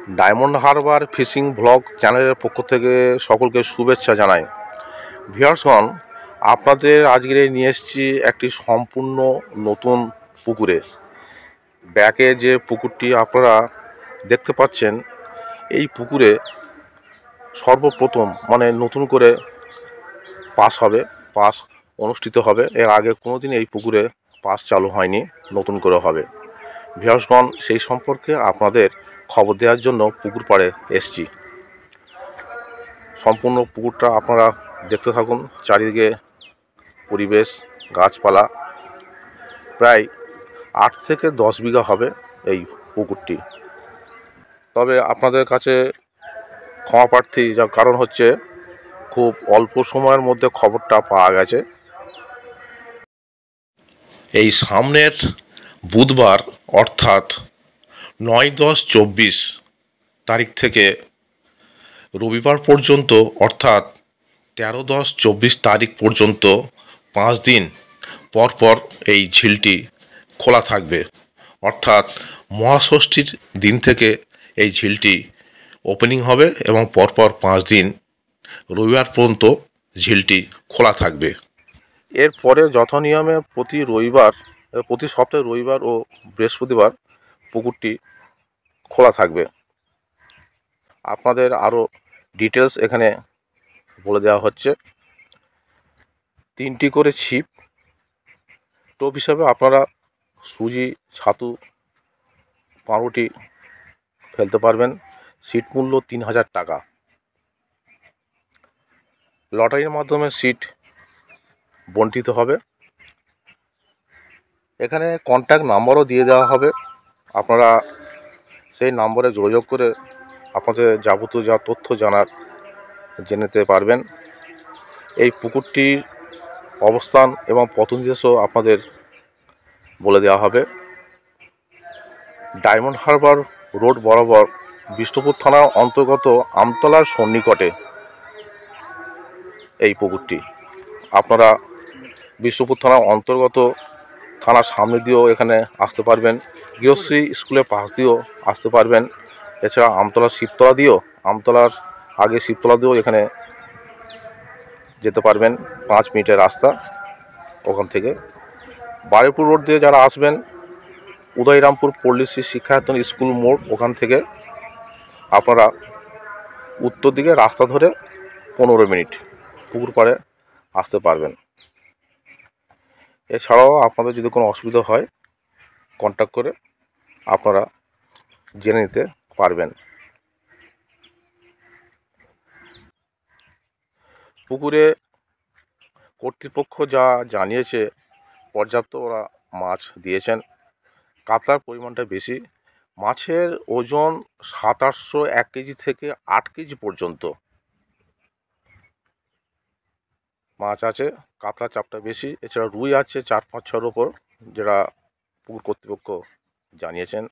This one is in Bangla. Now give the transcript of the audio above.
ডায়মন্ড হারবার ফিশিং ব্লগ চ্যানেলের পক্ষ থেকে সকলকে শুভেচ্ছা জানাই। ভিউয়ার্সগণ, আপনাদের আজকে নিয়ে এসেছি একটি সম্পূর্ণ নতুন পুকুরে। ব্যাকে যে পুকুরটি আপনারা দেখতে পাচ্ছেন, এই পুকুরে সর্বপ্রথম নতুন করে পাস অনুষ্ঠিত হবে। এর আগে কোনোদিন এই পুকুরে পাস চালু হয়নি, নতুন করে হবে। ভিউয়ার্সগণ, সেই সম্পর্কে আপনাদের খবর দেওয়ার জন্য পুকুর পাড়ে এসছি। সম্পূর্ণ পুকুরটা আপনারা দেখতে থাকুন। চারিদিকে পরিবেশ, গাছপালা। প্রায় 8 থেকে 10 বিঘা হবে এই পুকুরটি। তবে আপনাদের কাছে ক্ষমা প্রার্থী, যার কারণ হচ্ছে খুব অল্প সময়ের মধ্যে খবরটা পাওয়া গেছে। এই সামনের বুধবার অর্থাৎ 9-10-24 তারিখ থেকে রবিবার পর্যন্ত অর্থাৎ 13-10-24 তারিখ পর্যন্ত 5 দিন পর পর এই ঝিলটি খোলা থাকবে। অর্থাৎ মহাষষ্ঠীর দিন থেকে এই ঝিলটি ওপেনিং হবে এবং পরপর 5 দিন রবিবার পর্যন্ত ঝিলটি খোলা থাকবে। এরপরে যথানিয়মে প্রতি সপ্তাহে রবিবার ও বৃহস্পতিবার পুকুরটি খোলা থাকবে। আপনাদের আরও ডিটেলস এখানে বলে দেওয়া হচ্ছে। 3টি করে ছিপ, টোপ হিসাবে আপনারা সুজি, ছাতু, পাউরুটি ফেলতে পারবেন। সিট মূল্য 3000 টাকা। লটারির মাধ্যমে সিট বণ্টিত হবে। এখানে কন্ট্যাক্ট নাম্বারও দিয়ে দেওয়া হবে। আপনারা সেই নম্বরে যোগাযোগ করে আপনাদের যাবতীয় যা তথ্য জেনে নিতে পারবেন। এই পুকুরটির অবস্থান এবং পতনদেশও আপনাদের বলে দেওয়া হবে। ডায়মন্ড হারবার রোড বরাবর বিষ্ণুপুর থানার অন্তর্গত আমতলার সন্নিকটে এই পুকুরটি। আপনারা বিষ্ণুপুর থানার অন্তর্গত থানার সামনে দিয়েও এখানে আসতে পারবেন, গৃহশ্রী স্কুলের পাশ দিয়েও আসতে পারবেন। এছাড়া আমতলার আগে শিবতলা দিয়েও এখানে যেতে পারবেন। 5 মিনিটের রাস্তা ওখান থেকে। বারুইপুর রোড দিয়ে যারা আসবেন, উদয়রামপুর পল্লীশ্রী শিক্ষায়তন স্কুল মোড়, ওখান থেকে আপনারা উত্তর দিকে রাস্তা ধরে 15 মিনিট পুকুর পাড়ে আসতে পারবেন। এছাড়াও আপনাদের যদি কোনো অসুবিধা হয়, কন্ট্যাক্ট করে আপনারা জেনে নিতে পারবেন। পুকুরে কর্তৃপক্ষ যা জানিয়েছে, পর্যাপ্ত ওরা মাছ দিয়েছেন। কাতলার পরিমাণটা বেশি। মাছের ওজন 700-800 1 কেজি থেকে 8 কেজি পর্যন্ত মাছ আছে। কাতলা চাপটা বেশি। এছাড়া রুই আছে 4-5-6 ওপর, যেটা পুকুর কর্তৃপক্ষ জানিয়েছেন।